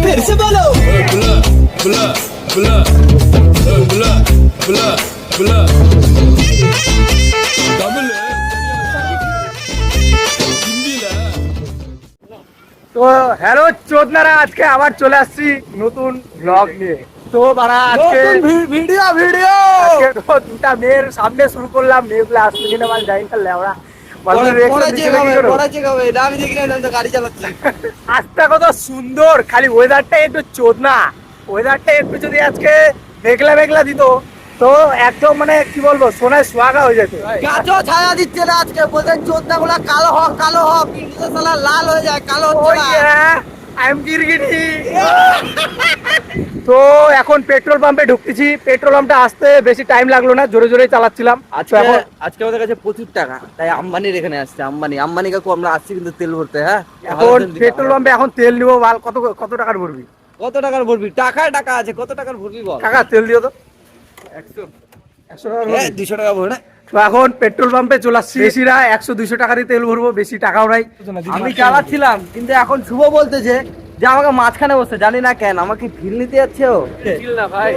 फिर से बोलो बुला बुला बुला बुला बुला डबल তো হ্যালো চোদনারা, আজকে আবার চলে আসছি নতুন ব্লগ নিয়ে। তো বাড়া আজকে ভিডিও আজকে তো দুটা মেয়ের সামনে শুরু করলাম। মেয়েগুলো আসলে কিনা মানে জানি না লেওড়া আজটা কত সুন্দর, খালি ওয়েদারটা একটু চোদনা। ওয়েদারটা একটু যদি আজকে মেঘলা মেঘলা দিত তো একদম মানে কি বলবো সোনায় সোহাগা হয়ে যেত। গাছও ছায়া দিচ্ছে না আজকে, বলছেন চোদ্দা গুলা কালো হোক কালো হোক, কিন্তু সালা লাল হয়ে যায়, কালো হচ্ছে না। তো এখন পেট্রোল পাম্পে ঢুকতেছি। পেট্রোল পাম্পটা আসতে বেশি টাইম লাগলো না, জোরে জোরে চালাচ্ছিলাম। আজকে আমাদের কাছে প্রচুর টাকা, তাই আম্বানির এখানে আসছে। আম্বানি কাকু আমরা আসছি কিন্তু তেল ভরতে। হ্যাঁ, এখন পেট্রোল পাম্পে এখন তেল নিবো। মাল কত কত টাকার ভরবি? কত টাকার ভরবি? টাকায় টাকা আছে, কত টাকার ভরবি বল? টাকা তেল দিও তো 100 টাকা। 200 টাকা ভরে না। তো এখন পেট্রোল পাম্পে চলে আসছি। বেশিরা 100-200 টাকারই তেল ভরবো, বেশি টাকাও নাই। আমি চালাচ্ছিলাম, কিন্তু এখন শুভ বলতেছে যে আমাকে মাঝখানে বসতে, জানি না কেন আমাকে ফিল নিতে যাচ্ছে ও। না ভাই,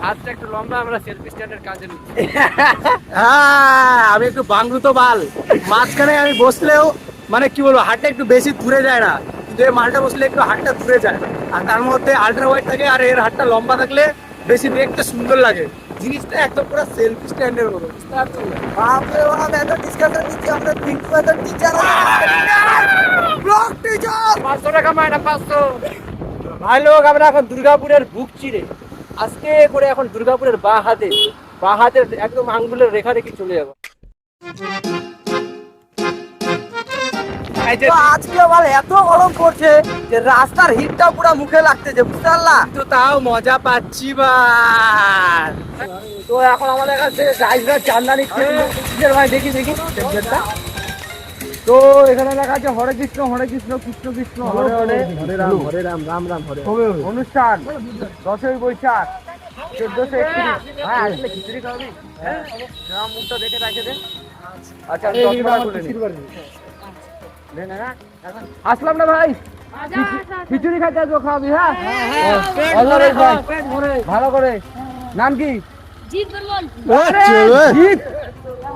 হাতটা একটু লম্বা, আমরা সেলফি স্ট্যান্ডের কাজে নিচ্ছি। হ্যাঁ, আমি একটু বাংলুতো বাল। মাঝখানে আমি বসলেও মানে কি বলবো, হাতটা একটু বেশি দূরে যায় না, কিন্তু এই মালটা বসলে একটু হাতটা দূরে যায়। আর তার মধ্যে আল্ট্রা ওয়াইড থাকে, আর এর হাতটা লম্বা থাকলে বেশি দেখতে সুন্দর লাগে। জিনিসটা একদম পুরো সেলফি স্ট্যান্ডের মতো। বাপরে বাপ, এত ডিসকাশন দিচ্ছি আমরা। পিন্টু এত টিচার, ব্লক টিচার। 500 টাকা মাইনা 500। ভাই লোক, আমরা এখন দুর্গাপুরের বুক চিরে আজকে করে এখন দুর্গাপুরের বাঁ হাতের একদম আঙ্গুলের রেখা রেখে চলে যাবো। আজকে আবার এত গরম পড়ছে যে রাস্তার হিটটা পুরো মুখে লাগতেছে, বুঝতে পারলা? তো তাও মজা পাচ্ছি ভাই। তো এখন আমাদের কাছে গাইজরা চান্দানি ভাই, দেখি টেম্পলেটটা। তো এখানে লেখা আছে হরে কৃষ্ণ কৃষ্ণ কৃষ্ণ হরে হরে, হরে রাম রাম রাম হরে। অনুষ্ঠান 10ই বৈশাখ 1431। ভাই আসলে খিচুড়ি খাওয়াবি? হ্যাঁ, মুখটা দেখে রাখে দে। আচ্ছা, আসলাম না ভাই, খিচুড়ি খাইতে আসবো, খাওয়াবি? হ্যাঁ, ভালো করে। নাম কি?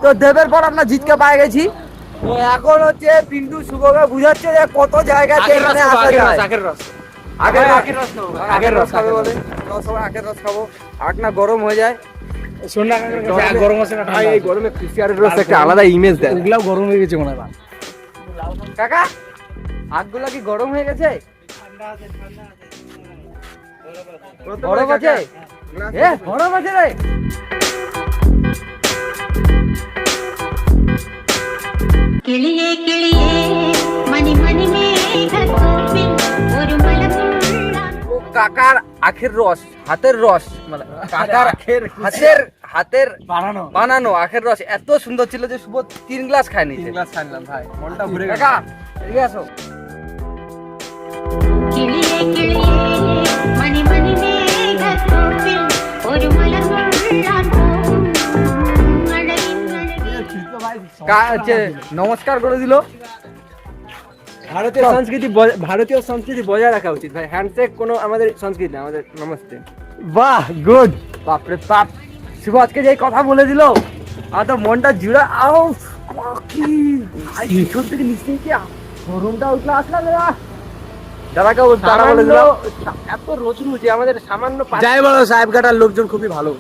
তো দেবের পর আমরা জিতকে পায়ে গেছি। তো এখন হচ্ছে পিন্টু শুভকে বুঝাচ্ছে যে কত জায়গাতে এখানে আসা যায়। আগের রস খাবে বলে, সবাই আগের রস খাবো। আগ না গরম হয়ে যায়। শোন না, গরম আছে না ভাই, এই গরমে ক্রিস্টিয়ানোর রস একটা আলাদা ইমেজ দেয়। ওগুলাও গরম হয়ে গেছে মনে হয়। কাকা, আগগুলা কি গরম হয়ে গেছে? গরম আছে? গরম আছে রে। കിളിയേ കിളിയേ മണി മണി മേഘത്തോപ്പിൽ ഒരു മലമുള്ള ও কাকার আখের রস, হাতের রস, মানে কাকার হাতের বানানো আখের রস এত সুন্দর ছিল যে শুভ 3 গ্লাস খায়নি। 3 গ্লাস খাইলাম ভাই, মনটা ঘুরে গেল। কাকা এদিকে আসো। കിളിയേ കിളിയേ മണി മണി മേഘത്തോപ്പിൽ ഒരു മലമുള്ള নমস্কার করে দিল। ভারতীয় সংস্কৃতি বজায় রাখা উচিত ভাই। হ্যান্ডশেক কোনো আমাদের সংস্কৃতি না, আমাদের নমস্তে। বাহ, গুড। বাপরে বাপ, শুভ আজকে যে কথা বলে দিল, আমার তো মনটা জুড়ে। আও কি ভিতর থেকে নিচে কি গরমটা উঠলো, আসলাম না দাদাকে তারা বলে দিল। এত রোদ রুচে আমাদের সামান্য যাই বলো, সাহেব ঘাটার লোকজন খুবই ভালো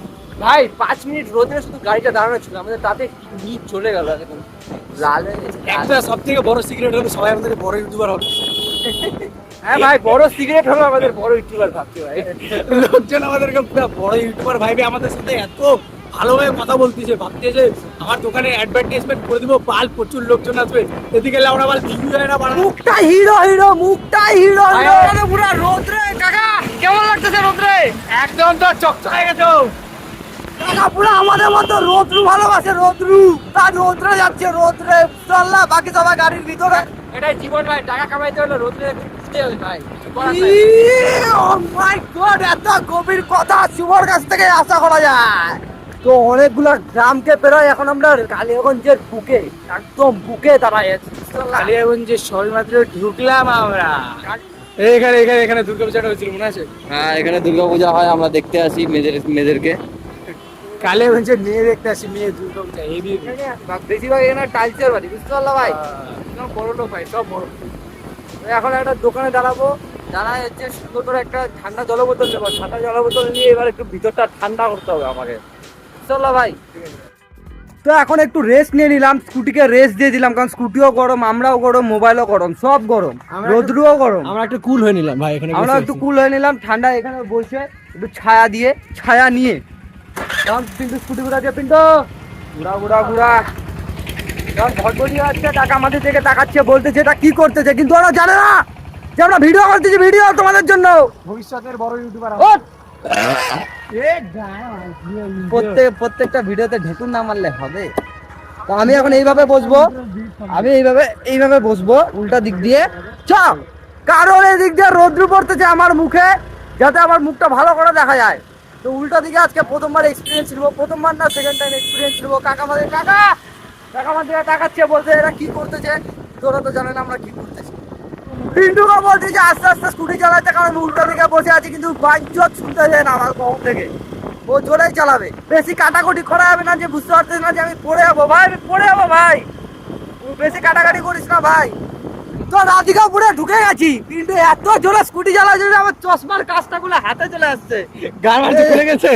ভাই। 5 মিনিট রোদে শুধু গাড়িটা দাঁড়ানো ছিল, আমাদের তাতে নিচ চলে গেল। লাল একটা সব থেকে বড় সিগারেট হলো সবাই আমাদের বড় ইউটিউবার হবে। হ্যাঁ ভাই, বড় সিগারেট হলো আমাদের বড় ইউটিউবার ভাবছি ভাই। লোকজন আমাদেরকে পুরো বড় ইউটিউবার ভাইবে, আমাদের সাথে এত ভালোভাবে কথা বলতেছে, ভাবতেছে আমার দোকানে অ্যাডভার্টাইজমেন্ট করে দিব, পাল প্রচুর লোকজন আসবে। এদিকে আমরা বাল ভিউ হয় না, মুখটা হিরো, মুখটা হিরো। পুরো রোদ্রে। কাকা কেমন লাগতেছে রোদ্রে? একদম তো চকচকে গেছো কাকা, পুরো আমাদের মতো রোদ্রু ভালোবাসে। তার রোদ্রে যাচ্ছে, রোদ্রে চললা, বাকি সবাই গাড়ির ভিতরে। এটাই জীবন ভাই, টাকা কামাইতে হলে রোদে ঘুরতে হবে ভাই। মাই গড, এত গভীর কথা শুভর কাছ থেকে আশা করা যায়। তো অনেকগুলা গ্রামকে পেরোয় এখন আমরা কালিয়াগঞ্জের বুকে, একদম বুকে দাঁড়ায় আছি। কালিয়াগঞ্জে সবেমাত্র ঢুকলাম আমরা। এখানে এখানে এখানে দুর্গাপূজাটা হয়েছিল মনে আছে? হ্যাঁ, এখানে দুর্গাপূজা হয়, আমরা দেখতে আসি মেয়েদেরকে। কালিয়াগঞ্জে মেয়ে দেখতে আসি, মেয়ে দুর্গাপূজা হেভি। বেশিরভাগ এখানে টাইলসের বাড়ি, বুঝতে পারলা ভাই? সব বড় লোক ভাই, সব বড়। তো এখন একটা দোকানে দাঁড়াবো, দাঁড়ায় হচ্ছে সুন্দর করে একটা ঠান্ডা জল বোতল নেবো। ঠান্ডা জল বোতল নিয়ে এবার একটু ভিতরটা ঠান্ডা করতে হবে আমাকে, বুঝতে পারলা ভাই? তো এখন একটু রেস্ট নিয়ে নিলাম, স্কুটিকে রেস্ট দিয়ে দিলাম, কারণ স্কুটিও গরম, আমরাও গরম, মোবাইলও গরম, সব গরম, রোদ্রুও গরম। আমরা একটু কুল হয়ে নিলাম ভাই এখানে, আমরা একটু কুল হয়ে নিলাম ঠান্ডা, এখানে বসে একটু ছায়া নিয়ে। তখন পিন্টু স্কুটি ঘুরাচ্ছে, পিন্টু ঘুরা ঘুরা ঘুরা। তখন ভটভটি হচ্ছে, টাকা আমাদের দিকে তাকাচ্ছে, বলতেছে এটা কি করতেছে, কিন্তু ওরা জানে না যে আমরা ভিডিও করতেছি, ভিডিও তোমাদের জন্য। ভবিষ্যতের বড় ইউটিউবার। প্রত্যেকটা ভিডিওতে ঢেকুন না মারলে হবে? তো আমি এখন এইভাবে বসবো, এইভাবে বসবো উল্টা দিক দিয়ে। চ, কারণ এই দিক দিয়ে রোদ্রু পড়তেছে আমার মুখে, যাতে আমার মুখটা ভালো করে দেখা যায়। তো উল্টা দিকে আজকে প্রথমবার এক্সপিরিয়েন্স নিবো, প্রথমবার না সেকেন্ড টাইম এক্সপিরিয়েন্স নিবো। কাকা আমাদের তাকাচ্ছে, বলতে এরা কি করতেছে, তোরা তো জানে না আমরা কি করতেছি। পিন্টুকে বলছে যে আস্তে আস্তে স্কুটি চালাতে, কারণ উল্টো দিকে বসে আছি, কিন্তু বাইক শুনতে যায় না আমার কখন থেকে। ও জোরেই চালাবে, বেশি কাটাকুটি করা যাবে না, যে বুঝতে পারছিস না যে আমি পড়ে যাবো ভাই, আমি পড়ে যাবো ভাই। বেশি কাটাকাটি করিস না ভাই। তো রাধিকাও পুরো ঢুকে গেছি, কিন্তু এত জোরে স্কুটি চালাচ্ছে যে আমার চশমার কাজটা গুলো হাতে চলে আসছে, গাড়ি খুলে গেছে।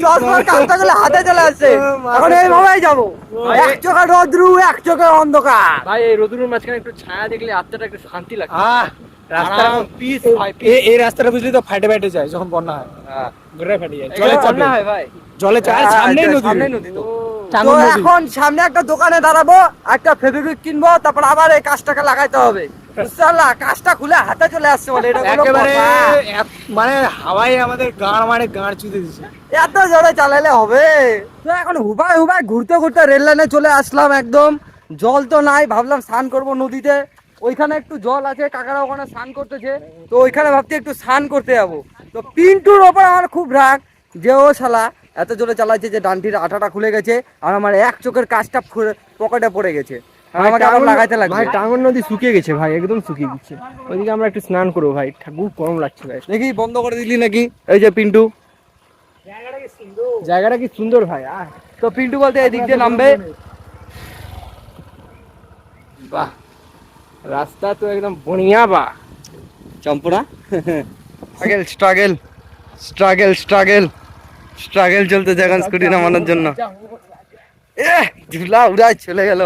চশমার কাজটা গুলো হাতে চলে আসছে। এখন এইভাবেই যাবো, এক চোখে রোদ্রু, এক চোখে অন্ধকার। ভাই এই রোদ্রুর মাঝখানে একটু ছায়া দেখলে আত্মাটা একটু শান্তি লাগে। রাস্তা পিস ভাই, এই রাস্তাটা বুঝলি তো ফাটে ফাটে যায় যখন বন্যা হয়, ঘুরে ফাটে যায়, জলে চাপে হয় ভাই, জলে চাপে, সামনেই নদী তো। তো এখন সামনে একটা দোকানে দাঁড়াবো, একটা ফেভিকুইক কিনবো, তারপর আবার এই কাজটাকে লাগাইতে হবে, বুঝতে পারলা? কাজটা খুলে হাতে চলে আসছে বলে এটা কোনো একেবারে কথা? মানে হাওয়াই আমাদের গাড় চুদে দিচ্ছে। এত জোরে চালালে হবে? তো এখন হুবাই ঘুরতে ঘুরতে রেল লাইনে চলে আসলাম একদম। জল তো নাই, ভাবলাম স্নান করবো নদীতে। ওইখানে একটু জল আছে, কাকারা ওখানে স্নান করতেছে, তো ওইখানে ভাবছি একটু স্নান করতে যাবো। তো পিন্টুর ওপর আমার খুব রাগ, যে ও শালা এত জোরে চালাচ্ছে যে ডান্ডির আঠাটা খুলে গেছে, আর আমার এক চোখের কাজটা পকেটে পড়ে গেছে, আমাকে আবার লাগাইতে লাগবে। ভাই টাঙ্গন নদী শুকিয়ে গেছে ভাই, একদম শুকিয়ে গেছে। ওইদিকে আমরা একটু স্নান করবো ভাই, খুব গরম লাগছে ভাই। দেখি বন্ধ করে দিলি নাকি? এই যে পিন্টু, জায়গাটা কি সুন্দর ভাই। তো পিন্টু বলতে এদিক দিয়ে নামবে। বাহ, রাস্তা তো একদম বনিয়া। বাহ, চম্পনা স্ট্রাগল চলতেছে এখন স্কুটি নামানোর জন্য। ঝুলা উড়াই চলে গেল।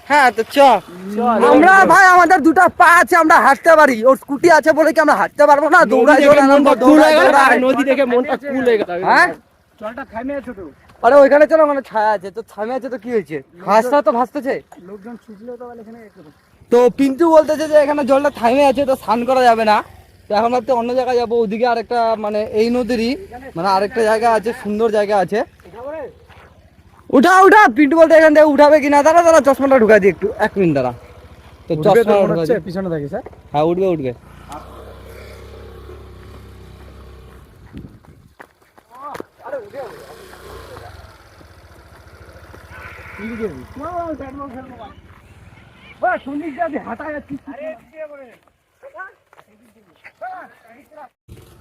হ্যাঁ তো চ, আমরা ভাই আমাদের দুটো পা আছে, আমরা হাঁটতে পারি। ওর স্কুটি আছে বলে কি আমরা হাঁটতে পারবো না? দৌড়াই নদী দেখে মনটা কুল হয়ে গেল। হ্যাঁ, জলটা থামে আছে তো। আরে ওইখানে চলো, মানে ছায়া আছে তো, থামে আছে তো কি হয়েছে? ঘাসটা তো ভাসতেছে, লোকজন ছুটলেও তো এখানে। তো পিন্টু বলতেছে যে এখানে জলটা থামে আছে, তো স্নান করা যাবে না। তো এখন ভাবতে অন্য জায়গায় যাবো, ওদিকে আরেকটা মানে এই নদীরই মানে আরেকটা জায়গা আছে, সুন্দর জায়গা আছে। উঠা পিন্টু বলতে এখান থেকে উঠাবে কিনা। দাঁড়া চশমাটা ঢুকাই দিই একটু, 1 মিনিট দাঁড়া। তো চশমা পিছনে থাকে স্যার। হ্যাঁ উঠবে।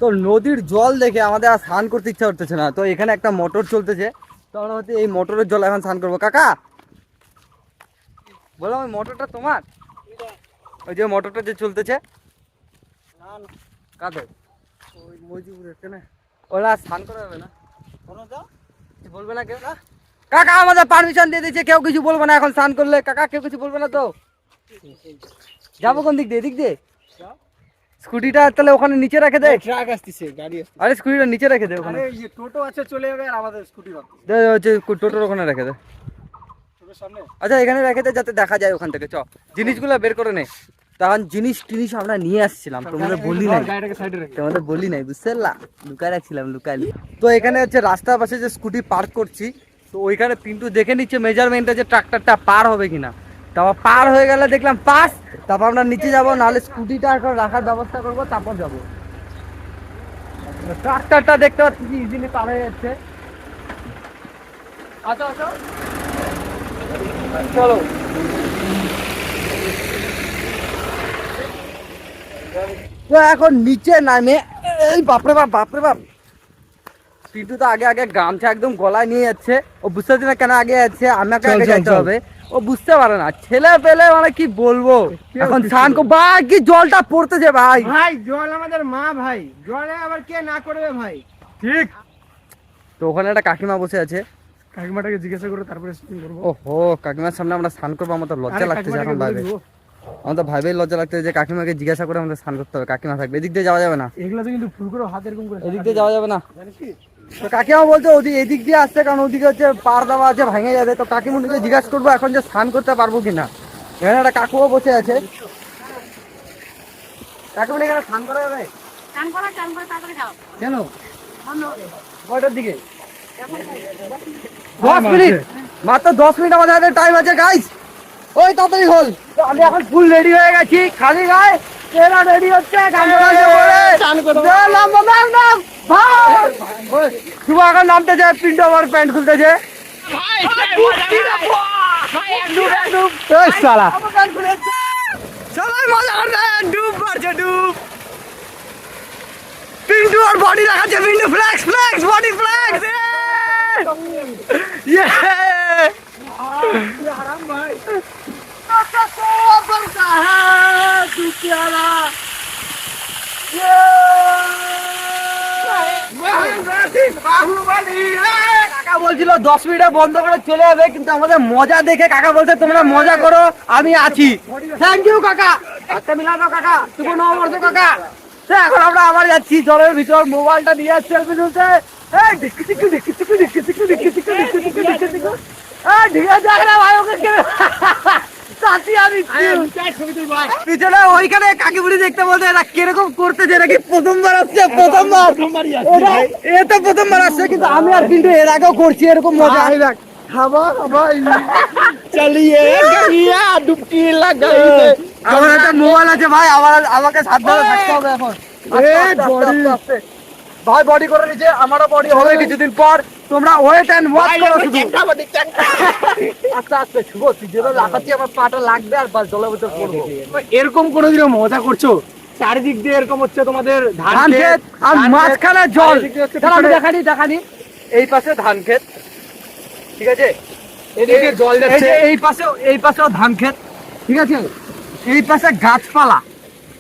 তো নদীর জল দেখে আমাদের আর স্নান করতে ইচ্ছা করতেছে না। তো এখানে একটা মোটর চলতেছে, তো আমরা হচ্ছে এই মোটরের জল এখন স্নান করবো। কাকা বললাম ওই মোটরটা তোমার? ওই যে মোটরটা যে চলতেছে কাদের? ওই মজিপুরের কেন? ওরা স্নান করা যাবে না, বলবে না কেউ? কাকা আমাদের পারমিশন দিয়ে দিয়েছে, কেউ কিছু বলবে না এখন স্নান করলে। কাকা কেউ কিছু বলবে না তো? যাবো কোন দিক দিয়ে? দিক দিয়ে স্কুটিটা তাহলে ওখানে নিচে রেখে দে। ট্রাক আসতেছে, গাড়ি আসছে। আরে স্কুটিটা নিচে রেখে দে ওখানে। এই যে টোটো আছে চলে যাবে, আর আমাদের স্কুটি রাখতে দে হচ্ছে টোটোর ওখানে রেখে দে। টোটোর সামনে। আচ্ছা এখানে রেখে দে যাতে দেখা যায় ওখান থেকে। চ, জিনিসগুলো বের করে নে। তখন জিনিস আমরা নিয়ে আসছিলাম, তোমাদের বলি নাই, গাড়িটাকে সাইডে রাখি। তোমাদের বলি নাই, বুঝতে পারলা? লুকায় রাখছিলাম, লুকাইলি। তো এখানে হচ্ছে রাস্তার পাশে যে স্কুটি পার্ক করছি, তো ওইখানে পিন্টু দেখে নিচ্ছে মেজারমেন্টটা যে ট্রাক্টরটা পার হবে কিনা। তারপর পার হয়ে গেলে দেখলাম পাস, তারপর আমরা নিচে যাবো, নাহলে স্কুটিটা এখন রাখার ব্যবস্থা করবো, তারপর যাবো। ট্রাক্টরটা দেখতে পাচ্ছি ইজিলি পার হয়ে যাচ্ছে। আচ্ছা চলো তো এখন নিচে নামে এই বাপরে বাপ বাপরে বাপ পিটু তো আগে আগে গামছা একদম গলায় নিয়ে যাচ্ছে ও বুঝতে পারছি না কেন আগে যাচ্ছে আমাকে আগে যেতে হবে ও বুঝতে পারে না ছেলে পেলে মানে কি বলবো এখন স্নান ভাই কি জলটা পড়তেছে ভাই ভাই জল আমাদের মা ভাই জলে আবার কে না করবে ভাই ঠিক তো ওখানে একটা কাকিমা বসে আছে কাকিমাটাকে জিজ্ঞাসা করে তারপরে স্নান করবো। ওহো কাকিমার সামনে আমরা স্নান করবো আমার তো লজ্জা আরে লাগতেছে এখন কাকিমাটাকে ভাবে বলবো। আমার তো ভাবেই লজ্জা লাগতেছে যে কাকিমাকে জিজ্ঞাসা করে আমাদের স্নান করতে হবে কাকিমা থাকবে এদিক দিয়ে যাওয়া যাবে না এগুলো তো কিন্তু ফুল করে হাত এরকম করে এদিক দিয়ে যাওয়া যাবে না জানিস কি? তো কাকিমা বলছে এদিক দিয়ে আসছে কারণ ওদিকে হচ্ছে পার দেওয়া আছে ভেঙে যাবে তো কাকিমুনিকে জিজ্ঞাসা করবো এখন যে স্নান করতে পারবো কিনা এখানে একটা কাকুও বসে আছে কাকিমুনি এখানে স্নান করা যাবে চান করো তারপরে যাও। কেন কয়টার দিকে 10 মিনিট মাত্র 10 মিনিট আমাদের হাতে টাইম আছে গাইস ওই তাড়াতাড়ি হল তো আমি এখন ফুল রেডি হয়ে গেছি খালি গায়ে তেরা রেডি হচ্ছে নাম ভাই শুভ এখন নামতেছে পিন্টু আমার প্যান্ট খুলতেছে সালা সবাই মজা করছে ডুব মারছে ডুব পিন্টু আর বডি দেখাচ্ছে Pintu flex flex body flex ইয়ে আরাম ভাই কাকা বলছিল 10 মিনিটে বন্ধ করে চলে যাবে কিন্তু আমাদের মজা দেখে কাকা বলছে তোমরা মজা করো আমি আছি থ্যাংক ইউ কাকা হাতে মিলানো কাকা শুভ নববর্ষ কাকা তো এখন আমরা আবার যাচ্ছি জলের ভিতর মোবাইলটা নিয়ে সেলফি তুলতে এই ডিক্কি ডিক্কি ডিক্কি ডিক্কি ডিক্কি ডিক্কি ডিক্কি ডিক্কি ডিক্কি ডিক্কি ডিক্কি এই ঢিয়া যাক না ভাই ওকে কে সাথী আমি পিছনে ওইখানে কাকিমুড়ি দেখতে বলতে এরা কিরকম করতেছে নাকি প্রথমবার আসছে প্রথমবার এ তো প্রথমবার আসছে কিন্তু আমি আর কিন্তু এর আগেও করছি এরকম মজা খাবা ভাই চালিয়ে গিয়া ডুবকি লাগাইতে আমার একটা মোবাইল আছে ভাই আমাকে সাবধানে থাকতে হবে এখন ভাই বডি করে নিচে আমারও বডি হবে কিছুদিন পর তোমরা ওয়েট এন্ড ওয়াচ করো শুধু আস্তে আস্তে শুভ তুই যেটা লাগাচ্ছি আমার পাটা লাগবে আর বাস জলের ভিতর পড়বো এরকম কোনোদিনও মজা করছো চারিদিক দিয়ে এরকম হচ্ছে তোমাদের ধান ক্ষেত আর মাঝখানে জল দাঁড়া, আমি দেখানি এই পাশে ধান ক্ষেত ঠিক আছে এদিকে জল যাচ্ছে এই পাশেও ধান ক্ষেত ঠিক আছে এই পাশে গাছপালা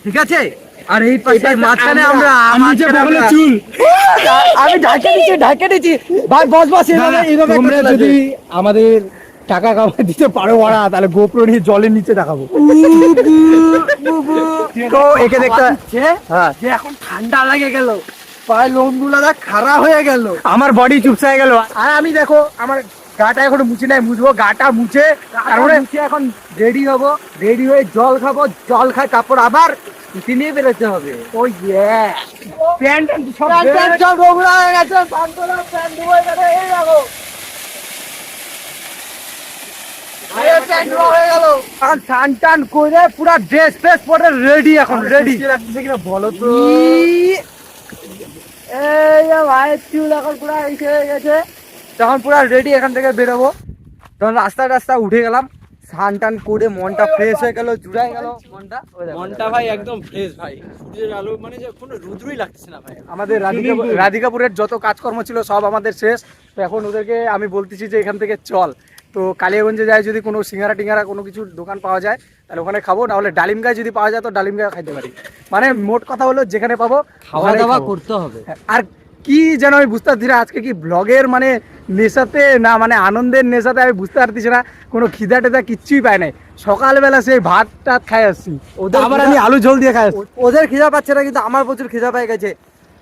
ঠিক আছে আর এই পাশে মাঝখানে আমরা চুল আমি ঢাকে দিচ্ছি ভাই বস এইভাবে তোমরা যদি আমাদের টাকা কামাই দিতে পারো ওরা তাহলে গোপ্রো নিয়ে জলের নিচে দেখাবো তো একে দেখতে হ্যাঁ যে এখন ঠান্ডা লাগে গেল পায়ে লোমগুলো খাড়া হয়ে গেল আমার বডি চুপসে হয়ে গেল আর আমি দেখো আমার গাটা এখনো মুছে নাই মুছবো গাটা মুছে তারপরে এখন রেডি হবো রেডি হয়ে জল খাবো জল খাই তারপর আবার ছুটি নিয়ে বেরোতে হবে ও ইয়ে প্যান্ট সব সব নোংরা হয়ে গেছে প্যান্ট ডুবে গেছে এই দেখো স্নান টান করে পুরা ড্রেস ফ্রেস পরে রেডি এখন রেডি বলো তো এই যে ভাই চুল এখন পুরা এসে হয়ে গেছে তখন পুরা রেডি এখান থেকে বেরোবো তখন রাস্তা উঠে গেলাম স্নান টান করে মনটা ফ্রেশ হয়ে গেল জুড়াই গেল মনটা ভাই একদম ফ্রেশ ভাই সূর্যের আলো মানে যে কোনো রুদ্রই লাগতেছে না ভাই আমাদের রাধিকাপুরের যত কাজকর্ম ছিল সব আমাদের শেষ তো এখন ওদেরকে আমি বলতেছি যে এখান থেকে চল তো কালিয়াগঞ্জে যায় যদি কোনো সিঙ্গারা টিঙ্গারা কোনো কিছু দোকান পাওয়া যায় তাহলে ওখানে খাবো না হলে ডালিম গাছ যদি পাওয়া যায় তো ডালিম গাছ খাইতে পারি মানে মোট কথা হলো যেখানে পাবো খাওয়া দাওয়া করতে হবে আর কি যেন আমি বুঝতে পারছি না আজকে কি ব্লগের মানে নেশাতে না মানে আনন্দের নেশাতে আমি বুঝতে পারতেছি না কোনো খিদা টেদা কিচ্ছুই পাই নাই সকালবেলা সেই ভাত টাত খাই আসছি আবার আমি আলু ঝোল দিয়ে খাই আসছি ওদের খিদা পাচ্ছে না কিন্তু আমার প্রচুর খিদা পেয়ে গেছে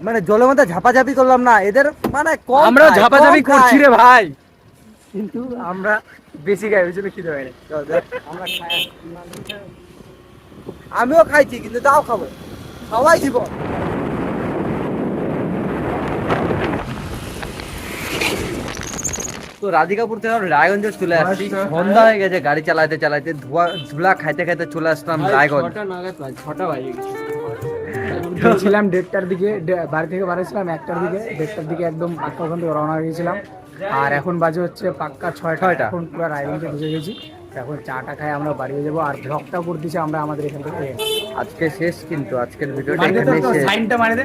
মানে জলের মধ্যে ঝাপাঝাপি করলাম না এদের মানে কম আমরা খায়, ঝাপাঝাপি কম করছি খায়। রে ভাই কিন্তু আমরা বেশি খাই ওই জন্য খিদে পাই না আমরা খাই আসছি। আমিও খাইছি কিন্তু তাও খাবো সবাই দিব তো রাধিকাপুর থেকে রায়গঞ্জ চলে আসছি সন্ধ্যা হয়ে গেছে গাড়ি চালাতে চালাতে ধুলা খাইতে খাইতে চলে আসলাম রায়গঞ্জ 6টা বাজে ছিলাম 1:30টার দিকে বাড়ি থেকে বাড়িছিলাম 1টার দিকে 1:30টার দিকে একদম 8টা ওখান থেকে রওনা হয়ে গেছিলাম আর এখন বাজে হচ্ছে পাক্কা 6টা। এখন পুরো রাইডিংকে ঢুকে গেছি, এখন চাটা খাই আমরা বাড়িয়ে যাবো। আর ব্লগটা করে দিচ্ছি আমরা আমাদের এখান থেকে। আজকে শেষ, কিন্তু আজকের ভিডিওটা মারি দে এখানেই তো শেষ। সাইনটা মারি দে।